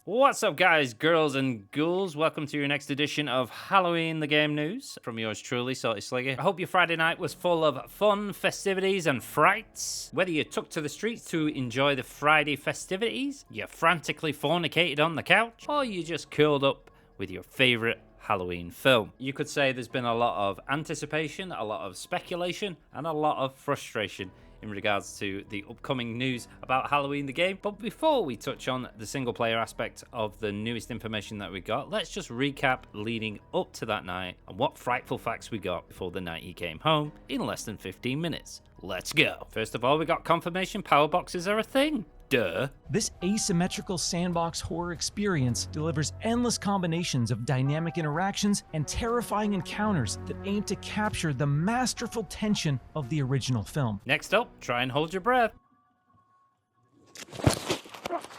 What's up, guys, girls, and ghouls? Welcome to your next edition of Halloween the Game News from yours truly, Salty Sligger. I hope your Friday night was full of fun, festivities, and frights. Whether you took to the streets to enjoy the Friday festivities, you frantically fornicated on the couch, or you just curled up with your favorite Halloween film. You could say there's been a lot of anticipation, a lot of speculation, and a lot of frustration in regards to the upcoming news about Halloween the game. But before we touch on the single player aspect of the newest information that we got, let's just recap leading up to that night and what frightful facts we got before the night he came home in less than 15 minutes. Let's go. First of all, we got confirmation power boxes are a thing. Duh. This asymmetrical sandbox horror experience delivers endless combinations of dynamic interactions and terrifying encounters that aim to capture the masterful tension of the original film. Next up, try and hold your breath.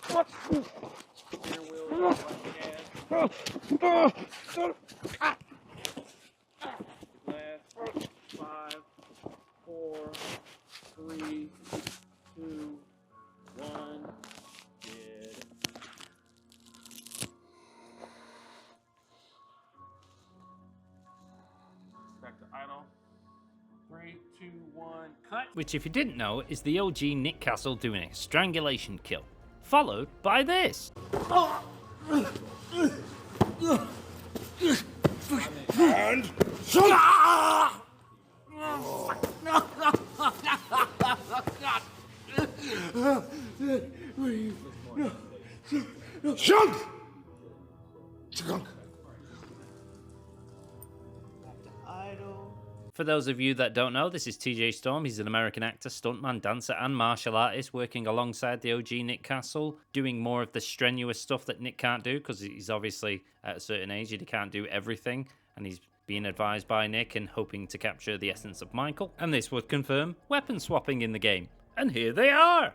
Five, four, three, two, one. Good. Back to idle. 3, 2, 1, cut. Which, if you didn't know, is the OG Nick Castle doing a strangulation kill, followed by this. And Shunk! Skunk! For those of you that don't know, this is TJ Storm. He's an American actor, stuntman, dancer, and martial artist working alongside the OG Nick Castle, doing more of the strenuous stuff that Nick can't do because he's obviously at a certain age and he can't do everything, and he's being advised by Nick and hoping to capture the essence of Michael. And this would confirm weapon swapping in the game. And here they are!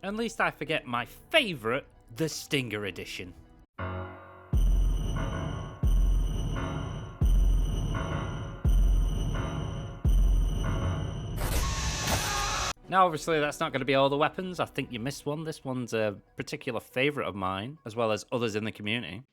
At least I forget my favourite, the Stinger Edition. Now, obviously, that's not going to be all the weapons. I think you missed one. This one's a particular favourite of mine, as well as others in the community.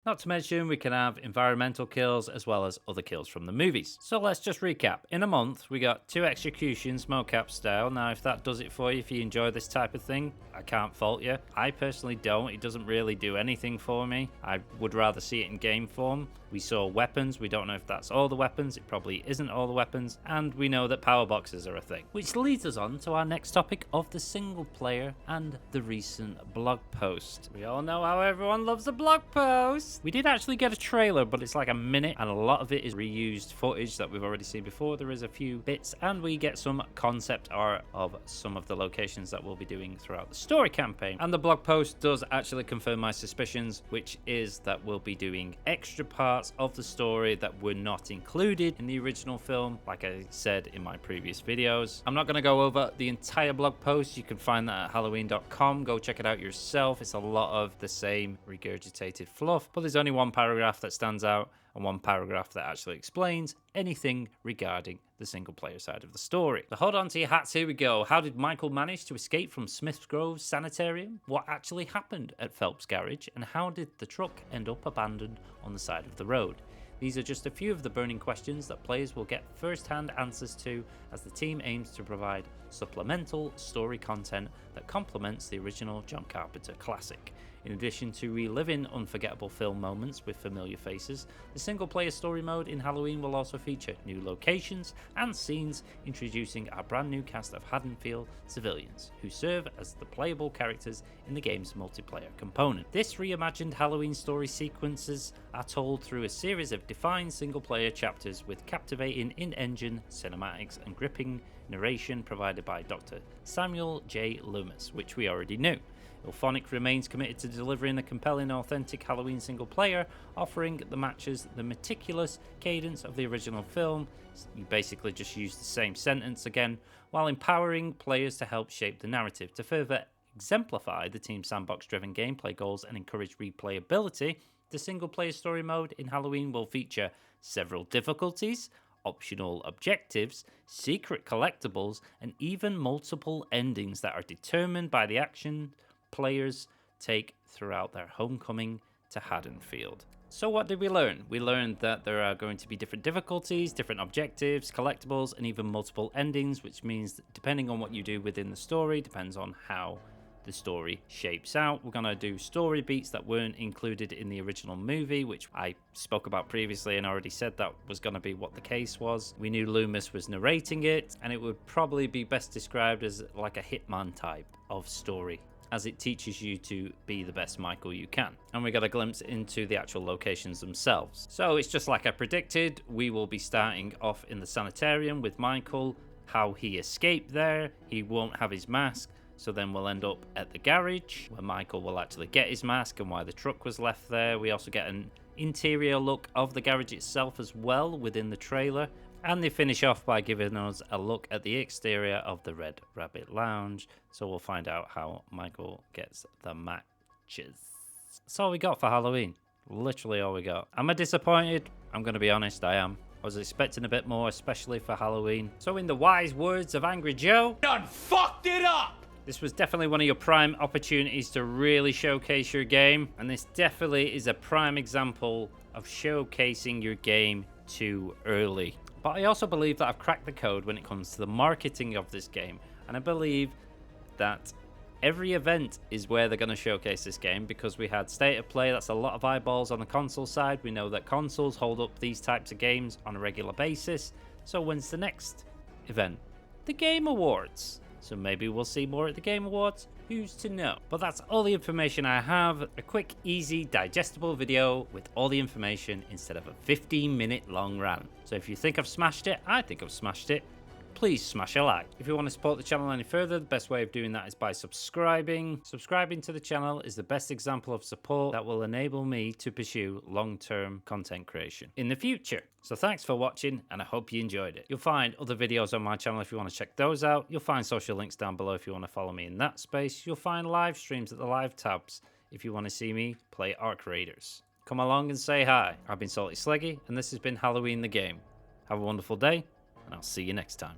Not to mention, we can have environmental kills as well as other kills from the movies. So let's just recap. In a month, we got 2 executions, mocap style. Now, if that does it for you, if you enjoy this type of thing, I can't fault you. I personally don't. It doesn't really do anything for me. I would rather see it in game form. We saw weapons. We don't know if that's all the weapons. It probably isn't all the weapons. And we know that power boxes are a thing. Which leads us on to our next topic of the single player and the recent blog post. We all know how everyone loves a blog post. We did actually get a trailer, but it's like a minute, and a lot of it is reused footage that we've already seen before. There is a few bits, and we get some concept art of some of the locations that we'll be doing throughout the story campaign. And the blog post does actually confirm my suspicions, which is that we'll be doing extra parts of the story that were not included in the original film, like I said in my previous videos. I'm not going to go over the entire blog post. You can find that at halloween.com. Go check it out yourself. It's a lot of the same regurgitated fluff, but there's only one paragraph that stands out and one paragraph that actually explains anything regarding the single player side of the story. So hold on to your hats, here we go. How did Michael manage to escape from Smith's Grove Sanitarium? What actually happened at Phelps Garage? And how did the truck end up abandoned on the side of the road? These are just a few of the burning questions that players will get first-hand answers to as the team aims to provide supplemental story content that complements the original John Carpenter classic. In addition to reliving unforgettable film moments with familiar faces, the single-player story mode in Halloween will also feature new locations and scenes, introducing our brand new cast of Haddonfield civilians, who serve as the playable characters in the game's multiplayer component. This reimagined Halloween story sequences are told through a series of defined single-player chapters with captivating in-engine cinematics and gripping narration provided by Dr. Samuel J. Loomis, which we already knew. Ilphonic remains committed to delivering a compelling, authentic Halloween single player, offering the matches the meticulous cadence of the original film. You basically just use the same sentence again, while empowering players to help shape the narrative. To further exemplify the team's sandbox-driven gameplay goals and encourage replayability, the single player story mode in Halloween will feature several difficulties, optional objectives, secret collectibles, and even multiple endings that are determined by the action players take throughout their homecoming to Haddonfield. So what did we learn? We learned that there are going to be different difficulties, different objectives, collectibles, and even multiple endings, which means that depending on what you do within the story, depends on how the story shapes out. We're going to do story beats that weren't included in the original movie, which I spoke about previously and already said that was going to be what the case was. We knew Loomis was narrating it, and it would probably be best described as like a Hitman type of story, as it teaches you to be the best Michael you can. And we got a glimpse into the actual locations themselves. So it's just like I predicted, we will be starting off in the sanitarium with Michael, how he escaped there. He won't have his mask, so then we'll end up at the garage where Michael will actually get his mask and why the truck was left there. We also get an interior look of the garage itself as well within the trailer. And they finish off by giving us a look at the exterior of the Red Rabbit Lounge. So we'll find out how Michael gets the matches. That's all we got for Halloween. Literally all we got. Am I disappointed? I'm going to be honest, I am. I was expecting a bit more, especially for Halloween. So in the wise words of Angry Joe, Done fucked it up! this was definitely one of your prime opportunities to really showcase your game. And this definitely is a prime example of showcasing your game too early. But I also believe that I've cracked the code when it comes to the marketing of this game. And I believe that every event is where they're going to showcase this game, because we had State of Play, that's a lot of eyeballs on the console side. We know that consoles hold up these types of games on a regular basis. So when's the next event? The Game Awards. So maybe we'll see more at the Game Awards. Who's to know? But that's all the information I have. A quick, easy, digestible video with all the information instead of a 15-minute long rant. So if you think I've smashed it, I think I've smashed it. Please smash a like. If you want to support the channel any further, the best way of doing that is by subscribing. Subscribing to the channel is the best example of support that will enable me to pursue long-term content creation in the future. So thanks for watching, and I hope you enjoyed it. You'll find other videos on my channel if you want to check those out. You'll find social links down below if you want to follow me in that space. You'll find live streams at the live tabs if you want to see me play Arc Raiders. Come along and say hi. I've been Salty Sleggy, and this has been Halloween the Game. Have a wonderful day, and I'll see you next time.